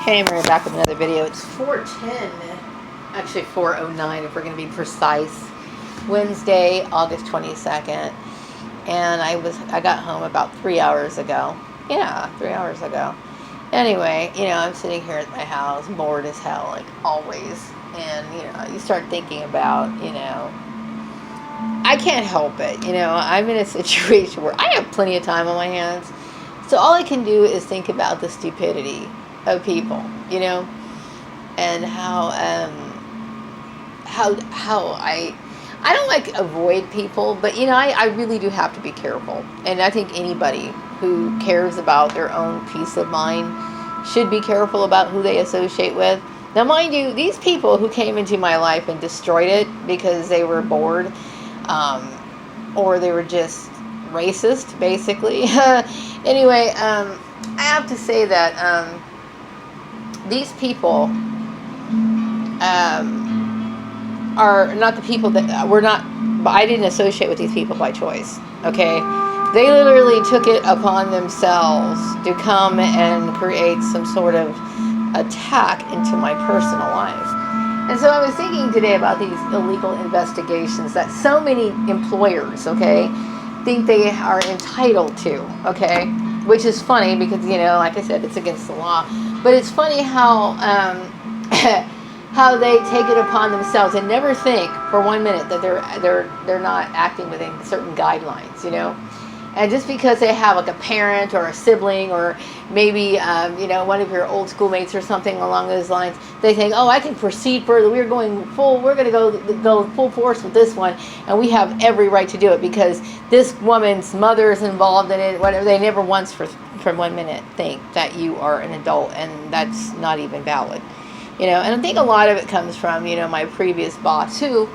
Hey, we're back with another video. It's 4:10, actually 4:09 if we're going to be precise. Wednesday, August 22nd, and I got home about 3 hours ago. Yeah, 3 hours ago. Anyway, I'm sitting here at my house, bored as hell, like always. And you start thinking about, I can't help it. I'm in a situation where I have plenty of time on my hands, so all I can do is think about the stupidity of people, and how I don't like avoid people, but I really do have to be careful. And I think anybody who cares about their own peace of mind should be careful about who they associate with. Now, mind you, these people who came into my life and destroyed it because they were bored, or they were just racist, basically. Anyway, I have to say that these people are not the people that I didn't associate with these people by choice, okay? They literally took it upon themselves to come and create some sort of attack into my personal life. And so I was thinking today about these illegal investigations that so many employers, okay, think they are entitled to, okay? Which is funny because, like I said, it's against the law. But it's funny how how they take it upon themselves and never think for 1 minute that they're not acting within certain guidelines, And just because they have like a parent or a sibling or maybe one of your old schoolmates or something along those lines, they think, oh, I can proceed further. We're going to go full force with this one, and we have every right to do it because this woman's mother is involved in it. Whatever. They never once for 1 minute think that you are an adult, and that's not even valid. And I think a lot of it comes from my previous boss who,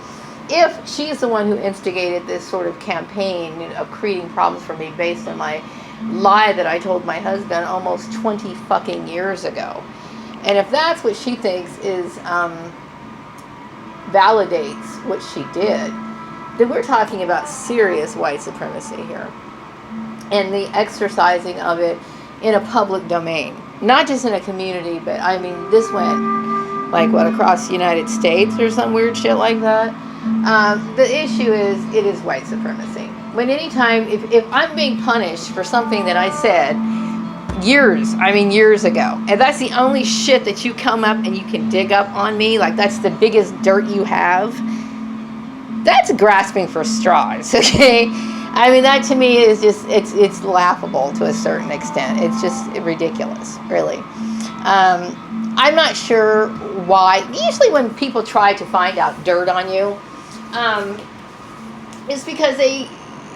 if she's the one who instigated this sort of campaign of creating problems for me based on my lie that I told my husband almost 20 fucking years ago, and if that's what she thinks is validates what she did, then we're talking about serious white supremacy here, and the exercising of it in a public domain, not just in a community, but I mean this went across the United States or some weird shit like that. The issue is, it is white supremacy. When anytime, if I'm being punished for something that I said years ago, and that's the only shit that you come up and you can dig up on me, like that's the biggest dirt you have, that's grasping for straws, okay? I mean, that to me is just, it's laughable to a certain extent. It's just ridiculous, really. I'm not sure why. Usually when people try to find out dirt on you, it's because they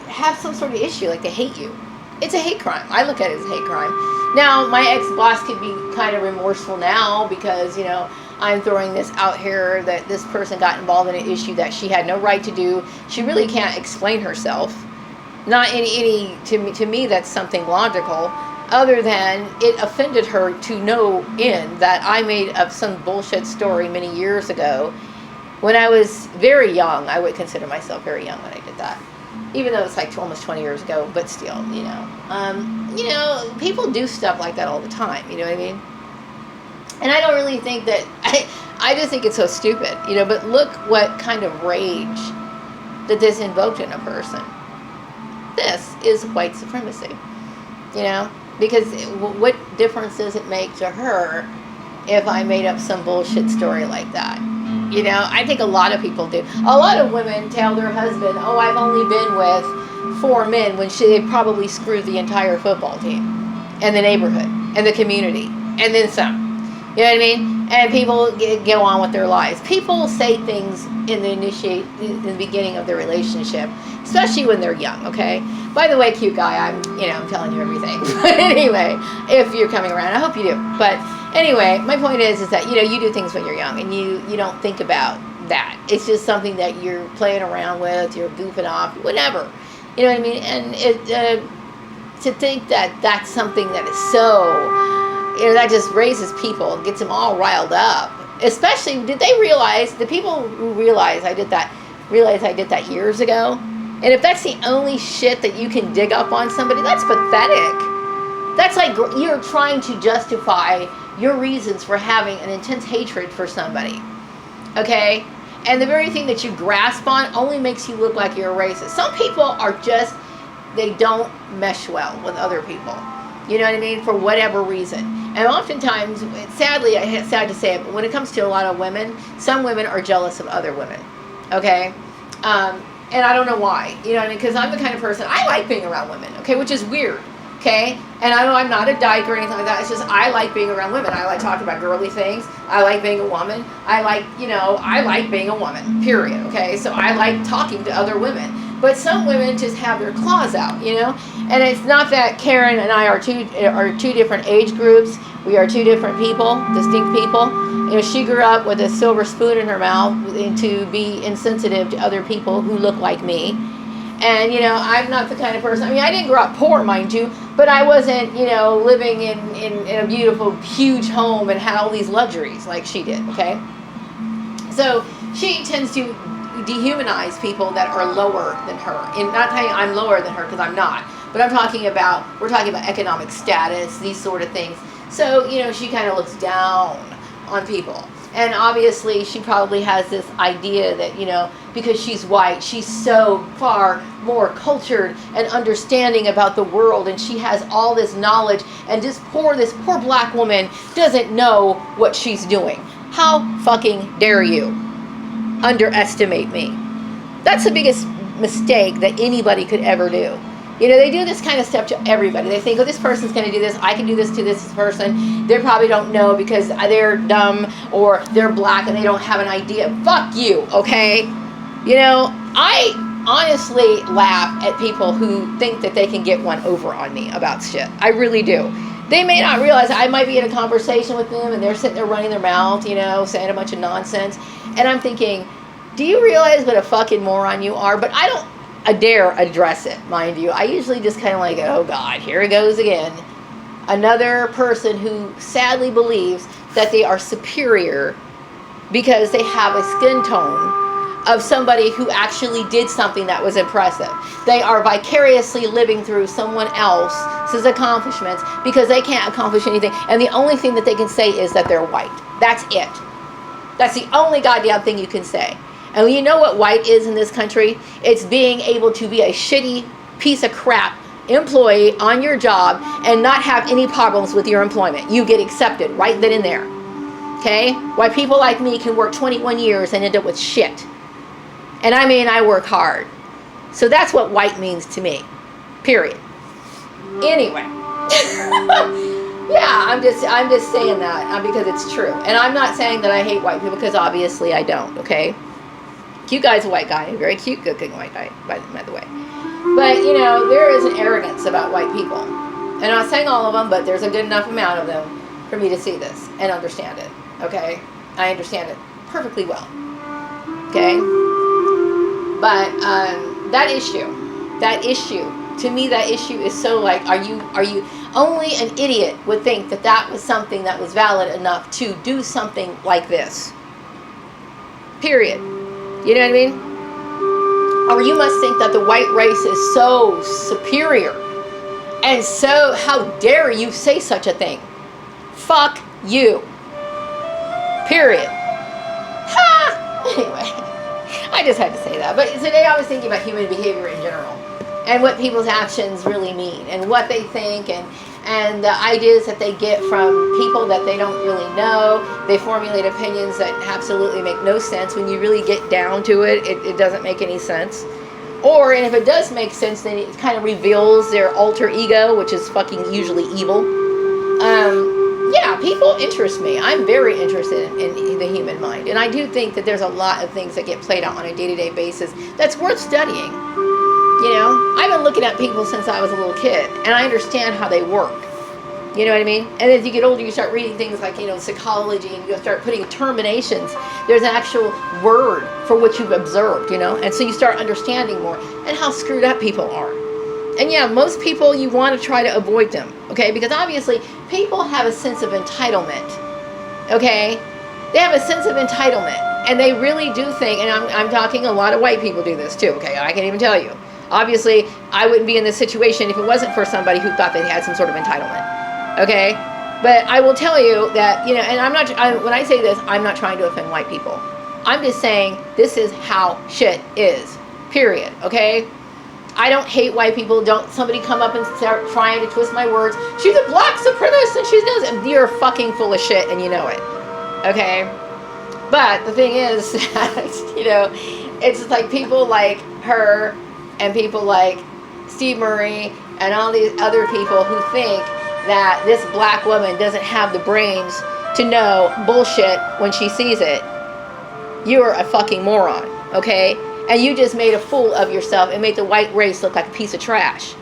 have some sort of issue, like they hate you. It's a hate crime. I look at it as a hate crime. Now, my ex-boss could be kind of remorseful now because, I'm throwing this out here that this person got involved in an issue that she had no right to do. She really can't explain herself. Not to me, that's something logical. Other than it offended her to no end that I made up some bullshit story many years ago when I was very young. I would consider myself very young when I did that, even though it's like almost 20 years ago, but still, people do stuff like that all the time, you know what I mean? And I don't really think that, I just think it's so stupid, but look what kind of rage that this invoked in a person. This is white supremacy, because what difference does it make to her if I made up some bullshit story like that? I think a lot of people do. A lot of women tell their husband, oh, I've only been with 4 men, when they probably screwed the entire football team and the neighborhood and the community and then some. You know what I mean? And people go on with their lives. People say things in the beginning of their relationship, especially when they're young, okay? By the way, cute guy, I'm telling you everything. But anyway, if you're coming around, I hope you do. But anyway, my point is that, you do things when you're young and you don't think about that. It's just something that you're playing around with, you're goofing off, whatever. You know what I mean? And to think that that's something that is so, that just raises people, gets them all riled up. Especially, did they realize, the people who realize I did that years ago? And if that's the only shit that you can dig up on somebody, that's pathetic. That's like you're trying to justify your reasons for having an intense hatred for somebody. Okay? And the very thing that you grasp on only makes you look like you're a racist. Some people are just, they don't mesh well with other people. You know what I mean? For whatever reason. And oftentimes, sadly, it's sad to say it, but when it comes to a lot of women, some women are jealous of other women. Okay? And I don't know why. You know what I mean? Because I'm the kind of person, I like being around women. Okay? Which is weird. Okay? And I know I'm not a dyke or anything like that. It's just I like being around women. I like talking about girly things. I like being a woman. I like being a woman. Period. Okay? So I like talking to other women. But some women just have their claws out, you know? And it's not that Karen and I are two different age groups. We are two different people, distinct people. You know, she grew up with a silver spoon in her mouth to be insensitive to other people who look like me. And, you know, I'm not the kind of person, I mean, I didn't grow up poor, mind you, but I wasn't, you know, living in a beautiful, huge home and had all these luxuries like she did, okay? So she tends to dehumanize people that are lower than her. And not telling you I'm lower than her, because I'm not. But we're talking about economic status, these sort of things. So, you know, she kind of looks down on people. And obviously she probably has this idea that, you know, because she's white, she's so far more cultured and understanding about the world, and she has all this knowledge, and this poor black woman doesn't know what she's doing. How fucking dare you underestimate me? That's the biggest mistake that anybody could ever do. You know, they do this kind of stuff to everybody. They think, oh, this person's going to do this. I can do this to this person. They probably don't know because they're dumb or they're black and they don't have an idea. Fuck you, okay? You know, I honestly laugh at people who think that they can get one over on me about shit. I really do. They may not realize I might be in a conversation with them and they're sitting there running their mouth, you know, saying a bunch of nonsense. And I'm thinking, do you realize what a fucking moron you are? But I don't dare address it, mind you. I usually just kind of like, oh God, here it goes again. Another person who sadly believes that they are superior because they have a skin tone of somebody who actually did something that was impressive. They are vicariously living through someone else's accomplishments because they can't accomplish anything. And the only thing that they can say is that they're white. That's it. That's the only goddamn thing you can say. And you know what white is in this country? It's being able to be a shitty piece of crap employee on your job and not have any problems with your employment. You get accepted right then and there. Okay? Why people like me can work 21 years and end up with shit. And I mean, I work hard. So that's what white means to me. Period. Anyway. Yeah, I'm just saying that because it's true. And I'm not saying that I hate white people, because obviously I don't, okay? Cute guy's a white guy. A very cute, good-looking white guy, by the way. But, you know, there is an arrogance about white people. And I'm not saying all of them, but there's a good enough amount of them for me to see this and understand it, okay? I understand it perfectly well, okay? But that issue, to me, that issue is so like, are you, only an idiot would think that that was something that was valid enough to do something like this. Period. You know what I mean? Or you must think that the white race is so superior. And so, how dare you say such a thing? Fuck you. Period. Ha! Anyway, I just had to say that. But today I was thinking about human behavior in general. And what people's actions really mean. And what they think. And the ideas that they get from people that they don't really know. They formulate opinions that absolutely make no sense. When you really get down to it, it doesn't make any sense. Or, and if it does make sense, then it kind of reveals their alter ego, which is fucking usually evil. Yeah, people interest me. I'm very interested in the human mind. And I do think that there's a lot of things that get played out on a day-to-day basis that's worth studying. You know, I've been looking at people since I was a little kid, and I understand how they work. You know what I mean? And as you get older, you start reading things like, you know, psychology, and you start putting terminations. There's an actual word for what you've observed, you know? And so you start understanding more and how screwed up people are. And yeah, most people, you want to try to avoid them, okay? Because obviously, people have a sense of entitlement, okay? They have a sense of entitlement, and they really do think, and I'm talking a lot of white people do this too, okay? I can't even tell you. Obviously, I wouldn't be in this situation if it wasn't for somebody who thought they had some sort of entitlement. Okay? But I will tell you that, you know, and when I say this, I'm not trying to offend white people. I'm just saying this is how shit is, period, okay? I don't hate white people. Don't somebody come up and start trying to twist my words. She's a black supremacist and she knows it. You're fucking full of shit and you know it, okay? But the thing is, you know, it's like people like her and people like Steve Murray and all these other people who think that this black woman doesn't have the brains to know bullshit when she sees it. You're a fucking moron, okay? And you just made a fool of yourself and made the white race look like a piece of trash.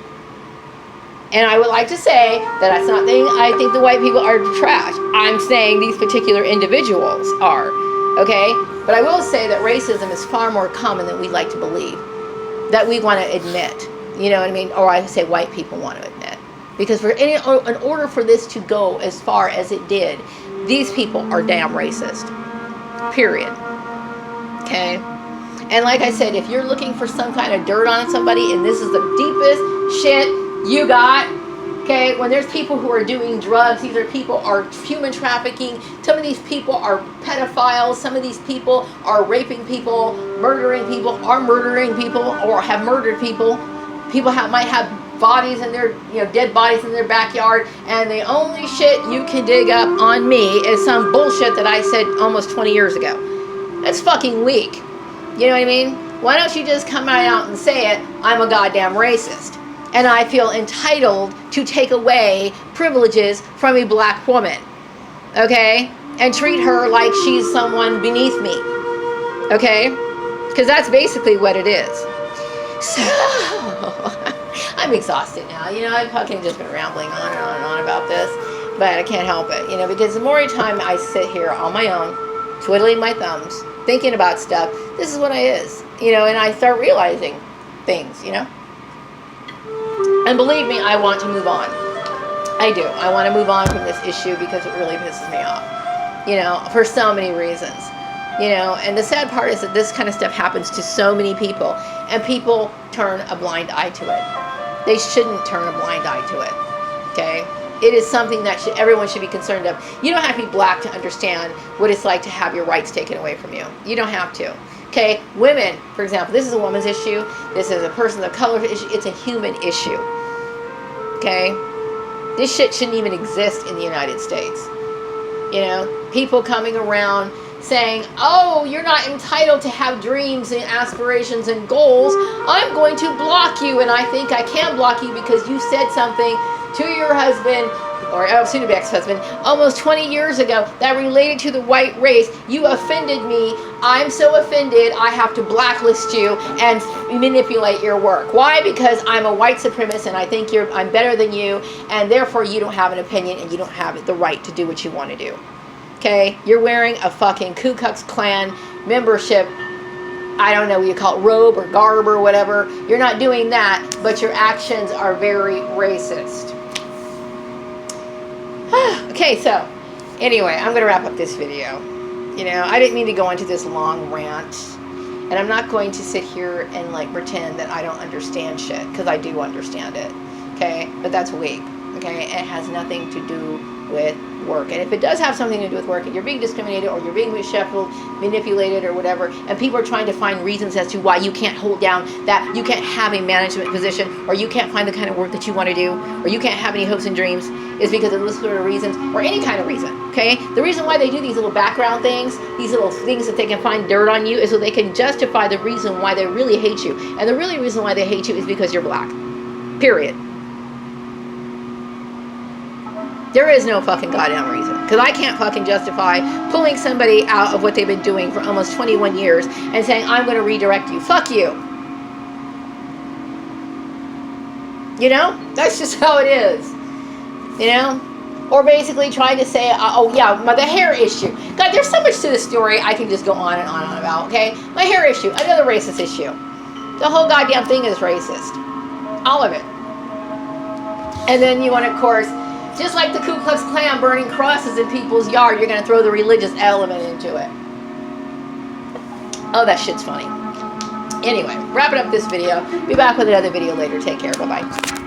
And I would like to say that that's not saying I think the white people are trash. I'm saying these particular individuals are, okay? But I will say that racism is far more common than we like to believe, that we want to admit. You know what I mean? Or I say white people want to admit. Because in order for this to go as far as it did, these people are damn racist. Period. Okay? And like I said, if you're looking for some kind of dirt on somebody, and this is the deepest shit you got, okay, when there's people who are doing drugs, these are people are human trafficking, some of these people are pedophiles, some of these people are raping people, murdering people, are murdering people, or have murdered people. People might have bodies in their, you know, dead bodies in their backyard, and the only shit you can dig up on me is some bullshit that I said almost 20 years ago. That's fucking weak. You know what I mean? Why don't you just come out and say it? I'm a goddamn racist. And I feel entitled to take away privileges from a black woman. Okay? And treat her like she's someone beneath me. Okay? Because that's basically what it is. So, I'm exhausted now. You know, I've fucking just been rambling on and on and on about this. But I can't help it. You know, because the more time I sit here on my own, twiddling my thumbs, thinking about stuff, this is what I is, you know, and I start realizing things, you know. And believe me, I want to move on. I do. I want to move on from this issue because it really pisses me off, you know, for so many reasons, you know. And the sad part is that this kind of stuff happens to so many people, and people turn a blind eye to it. They shouldn't turn a blind eye to it, okay? It is something that everyone should be concerned of. You don't have to be black to understand what it's like to have your rights taken away from you. You don't have to. Okay? Women, for example, this is a woman's issue. This is a person of color issue. It's a human issue. Okay? This shit shouldn't even exist in the United States. You know? People coming around saying, oh, you're not entitled to have dreams and aspirations and goals. I'm going to block you, and I think I can block you because you said something to your husband, or soon-to-be ex-husband, almost 20 years ago that related to the white race. You offended me. I'm so offended I have to blacklist you and manipulate your work. Why? Because I'm a white supremacist and I think I'm better than you, and therefore you don't have an opinion and you don't have the right to do what you want to do. Okay? You're wearing a fucking Ku Klux Klan membership, I don't know what you call it, robe or garb or whatever. You're not doing that, but your actions are very racist. Okay, so anyway, I'm going to wrap up this video. You know, I didn't mean to go into this long rant, and I'm not going to sit here and like pretend that I don't understand shit, because I do understand it. Okay, but that's weak. Okay, it has nothing to do with work. And if it does have something to do with work, and you're being discriminated or you're being shuffled, manipulated or whatever, and people are trying to find reasons as to why you can't hold down that, you can't have a management position, or you can't find the kind of work that you want to do, or you can't have any hopes and dreams, is because of those sort of reasons, or any kind of reason, okay? The reason why they do these little background things, these little things that they can find dirt on you, is so they can justify the reason why they really hate you. And the really reason why they hate you is because you're black. Period. There is no fucking goddamn reason. Because I can't fucking justify pulling somebody out of what they've been doing for almost 21 years and saying, I'm going to redirect you. Fuck you. You know? That's just how it is. You know? Or basically trying to say, oh yeah, the hair issue. God, there's so much to the story I can just go on and on about, okay? My hair issue, another racist issue. The whole goddamn thing is racist. All of it. And then you want to, of course, just like the Ku Klux Klan burning crosses in people's yard, you're going to throw the religious element into it. Oh, that shit's funny. Anyway, wrapping up this video. Be back with another video later. Take care. Bye-bye.